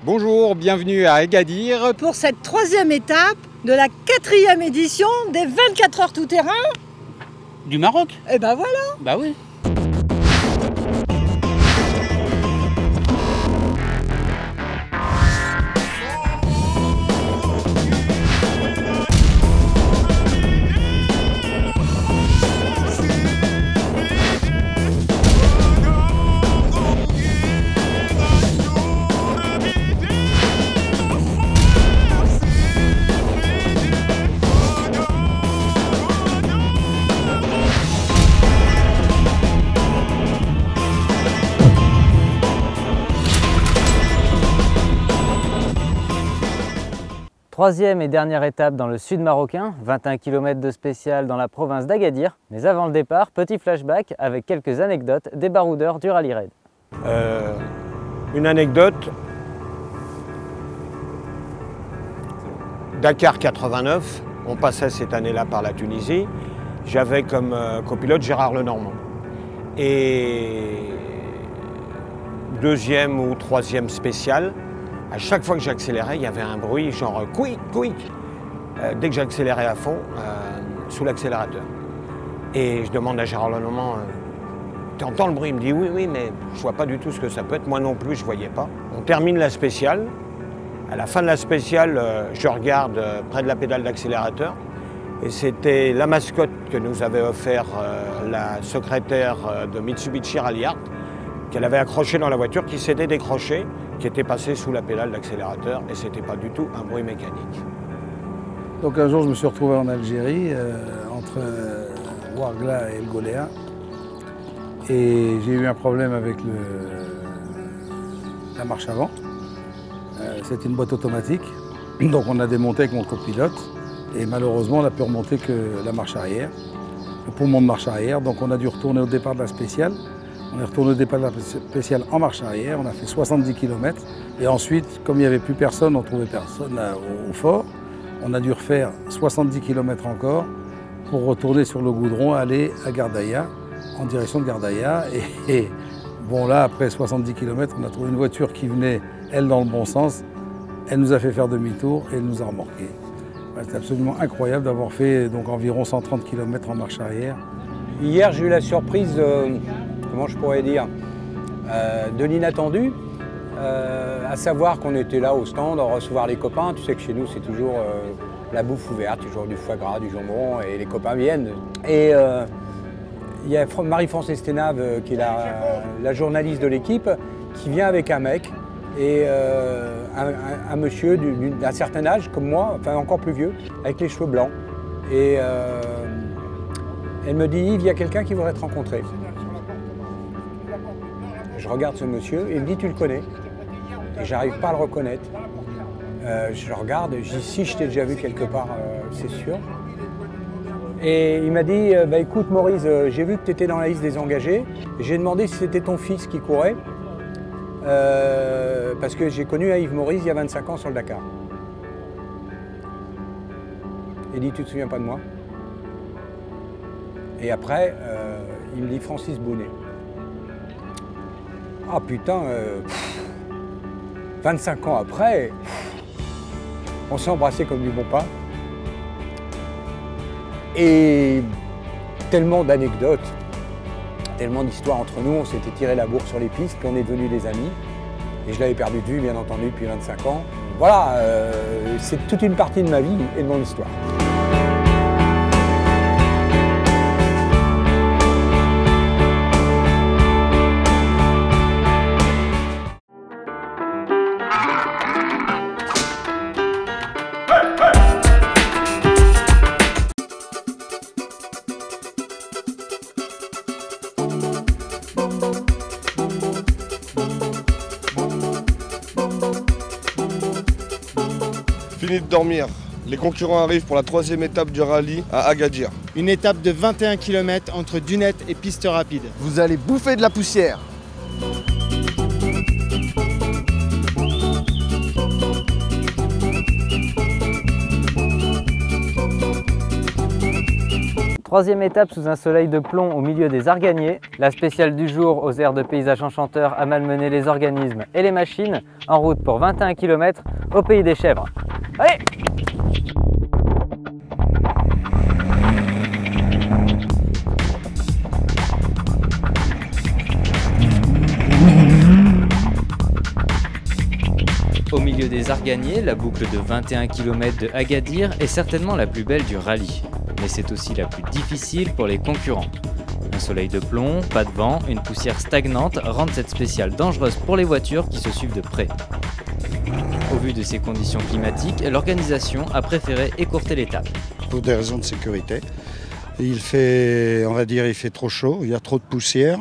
Bonjour, bienvenue à Agadir. Pour cette troisième étape de la 4e édition des 24 heures tout-terrain du Maroc. Et ben voilà. Bah oui. Troisième et dernière étape dans le sud marocain, 21 km de spécial dans la province d'Agadir. Mais avant le départ, petit flashback avec quelques anecdotes des baroudeurs du Rallye Raid. Une anecdote, Dakar 89, on passait cette année-là par la Tunisie. J'avais comme copilote Gérard Lenormand. Et deuxième ou troisième spécial, à chaque fois que j'accélérais, il y avait un bruit genre quick, quick, dès que j'accélérais à fond, sous l'accélérateur. Et je demande à Gérard Lenormand, tu entends le bruit? Il me dit oui, mais je vois pas du tout ce que ça peut être. Moi non plus, je voyais pas. On termine la spéciale. À la fin de la spéciale, je regarde près de la pédale d'accélérateur. Et c'était la mascotte que nous avait offert la secrétaire de Mitsubishi Rallye Art, qu'elle avait accroché dans la voiture, qui s'était décroché, qui était passé sous la pédale d'accélérateur, et c'était pas du tout un bruit mécanique. Donc un jour, je me suis retrouvé en Algérie, entre Ouargla et El Goléa, et j'ai eu un problème avec la marche avant. C'était une boîte automatique, donc on a démonté avec mon copilote, et malheureusement, on n'a pu remonter que la marche arrière, le poumon de marche arrière, donc on a dû retourner au départ de la spéciale. On est retourné au départ de la spéciale en marche arrière, on a fait 70 km. Et ensuite, comme il n'y avait plus personne, on ne trouvait personne au fort, on a dû refaire 70 km encore pour retourner sur le goudron, aller à Gardaïa, en direction de Gardaïa. Et bon là, après 70 km, on a trouvé une voiture qui venait, elle, dans le bon sens. Elle nous a fait faire demi-tour et elle nous a remorqués. C'était absolument incroyable d'avoir fait donc, environ 130 km en marche arrière. Hier, j'ai eu la surprise, comment je pourrais dire, de l'inattendu, à savoir qu'on était là au stand à recevoir les copains. Tu sais que chez nous, c'est toujours la bouffe ouverte, toujours du foie gras, du jambon, et les copains viennent. Et il y a Marie-France Estenave, qui est la journaliste de l'équipe, qui vient avec un mec, et un monsieur d'un certain âge, comme moi, enfin encore plus vieux, avec les cheveux blancs. Et elle me dit, Yves, il y a quelqu'un qui voudrait te rencontrer. Je regarde ce monsieur et il me dit, tu le connais? Et j'arrive pas à le reconnaître. Je le regarde et je dis, si, je t'ai déjà vu quelque part, c'est sûr. Et il m'a dit, bah, écoute Maurice, j'ai vu que tu étais dans la liste des engagés. J'ai demandé si c'était ton fils qui courait. Parce que j'ai connu Yves Maurice il y a 25 ans sur le Dakar. Il dit, tu te souviens pas de moi? Et après, il me dit Francis Bounet. Ah putain, 25 ans après, on s'est embrassé comme du bon pain. Et tellement d'anecdotes, tellement d'histoires entre nous, on s'était tiré la bourre sur les pistes, puis on est devenus des amis. Et je l'avais perdu de vue, bien entendu, depuis 25 ans. Voilà, c'est toute une partie de ma vie et de mon histoire. Fini de dormir. Les concurrents arrivent pour la troisième étape du rallye à Agadir. Une étape de 21 km entre dunettes et pistes rapides. Vous allez bouffer de la poussière. Troisième étape sous un soleil de plomb au milieu des Arganiers. La spéciale du jour aux airs de paysages enchanteurs à malmener les organismes et les machines. En route pour 21 km au pays des chèvres. Allez! Au milieu des Arganiers, la boucle de 21 km de Agadir est certainement la plus belle du rallye. Mais c'est aussi la plus difficile pour les concurrents. Un soleil de plomb, pas de vent, une poussière stagnante rendent cette spéciale dangereuse pour les voitures qui se suivent de près. Au vu de ces conditions climatiques, l'organisation a préféré écourter l'étape. Pour des raisons de sécurité. Il fait, on va dire, il fait trop chaud, il y a trop de poussière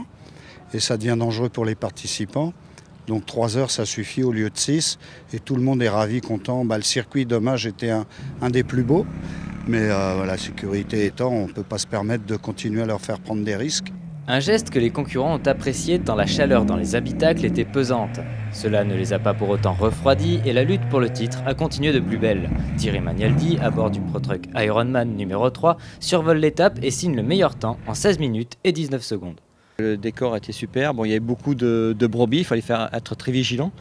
et ça devient dangereux pour les participants. Donc 3 heures, ça suffit au lieu de 6 et tout le monde est ravi, content. Le circuit, dommage, était un des plus beaux. Mais la sécurité étant, on ne peut pas se permettre de continuer à leur faire prendre des risques. Un geste que les concurrents ont apprécié tant la chaleur dans les habitacles était pesante. Cela ne les a pas pour autant refroidis et la lutte pour le titre a continué de plus belle. Thierry Magnaldi, à bord du Pro-Truck Ironman numéro 3, survole l'étape et signe le meilleur temps en 16 minutes et 19 secondes. Le décor était super, il y avait beaucoup de brebis, il fallait être très vigilant.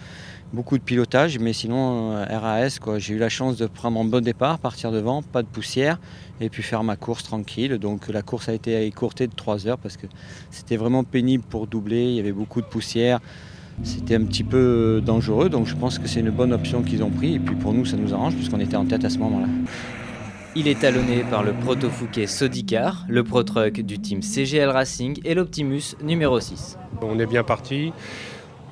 Beaucoup de pilotage, mais sinon RAS, j'ai eu la chance de prendre un bon départ, partir devant, pas de poussière, et puis faire ma course tranquille. Donc la course a été écourtée de 3 heures parce que c'était vraiment pénible pour doubler, il y avait beaucoup de poussière, c'était un petit peu dangereux, donc je pense que c'est une bonne option qu'ils ont pris, et puis pour nous ça nous arrange puisqu'on était en tête à ce moment-là. Il est talonné par le proto-Fouquet Sodicar, le pro-truck du team CGL Racing et l'Optimus numéro 6. On est bien parti.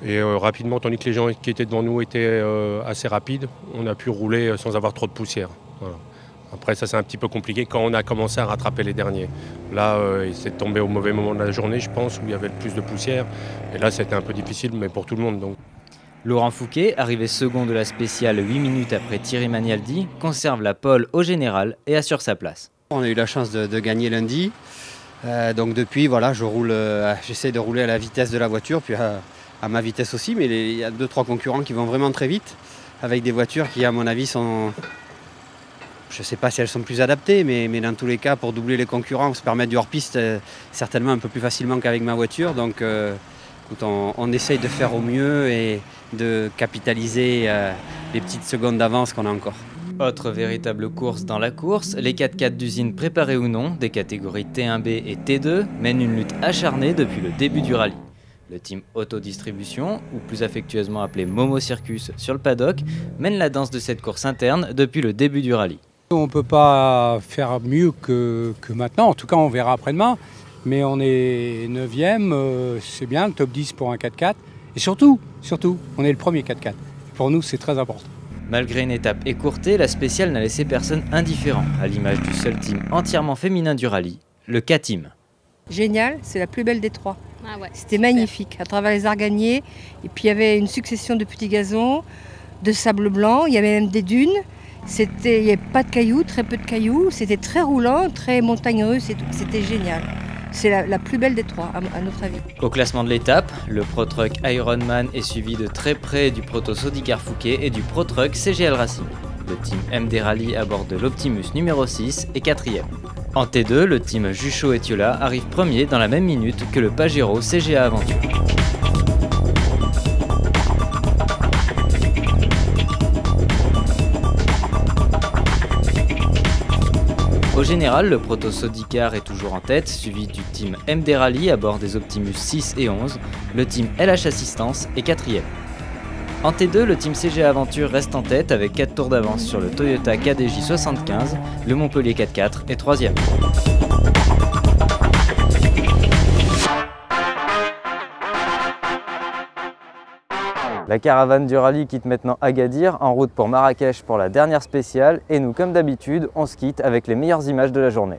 Et rapidement, tandis que les gens qui étaient devant nous étaient assez rapides, on a pu rouler sans avoir trop de poussière. Voilà. Après, ça c'est un petit peu compliqué quand on a commencé à rattraper les derniers. Là, il s'est tombé au mauvais moment de la journée, je pense, où il y avait le plus de poussière. Et là, c'était un peu difficile, mais pour tout le monde. Donc. Laurent Fouquet, arrivé second de la spéciale 8 minutes après Thierry Magnaldi, conserve la pole au général et assure sa place. On a eu la chance de gagner lundi. Donc depuis, voilà, j'essaie de rouler à la vitesse de la voiture, puis à ma vitesse aussi, mais il y a 2-3 concurrents qui vont vraiment très vite, avec des voitures qui, à mon avis, sont... Je ne sais pas si elles sont plus adaptées, mais dans tous les cas, pour doubler les concurrents, se permettre du hors-piste, certainement un peu plus facilement qu'avec ma voiture. Donc écoute, on essaye de faire au mieux et de capitaliser les petites secondes d'avance qu'on a encore. Autre véritable course dans la course, les 4x4 d'usine préparés ou non, des catégories T1B et T2, mènent une lutte acharnée depuis le début du rallye. Le team Autodistribution, ou plus affectueusement appelé Momo Circus sur le paddock, mène la danse de cette course interne depuis le début du rallye. On ne peut pas faire mieux que maintenant, en tout cas on verra après-demain, mais on est 9e, c'est bien, le top 10 pour un 4x4, et surtout, on est le premier 4x4. Pour nous c'est très important. Malgré une étape écourtée, la spéciale n'a laissé personne indifférent, à l'image du seul team entièrement féminin du rallye, le K-Team. Génial, c'est la plus belle des 3. Ah ouais, c'était magnifique, à travers les Arganiers. Et puis il y avait une succession de petits gazons, de sable blanc, il y avait même des dunes. Il n'y avait pas de cailloux, très peu de cailloux. C'était très roulant, très montagneux, c'était génial. C'est la plus belle des 3, à notre avis. Au classement de l'étape, le Pro-Truck Ironman est suivi de très près du Proto Sodicar Fouquet et du Pro-Truck CGL Racing. Le team MD Rally à bord de l'Optimus numéro 6 est 4e. En T2, le team Juchot et Thiola arrive premier dans la même minute que le Pajero CGA Aventure. Au général, le Proto Sodicar est toujours en tête, suivi du team MD Rally à bord des Optimus 6 et 11. Le team LH Assistance est 4e. En T2, le team CGA Aventure reste en tête avec 4 tours d'avance sur le Toyota KDJ 75, le Montpellier 4x4 est 3e. La caravane du rallye quitte maintenant Agadir, en route pour Marrakech pour la dernière spéciale, et nous, comme d'habitude, on se quitte avec les meilleures images de la journée.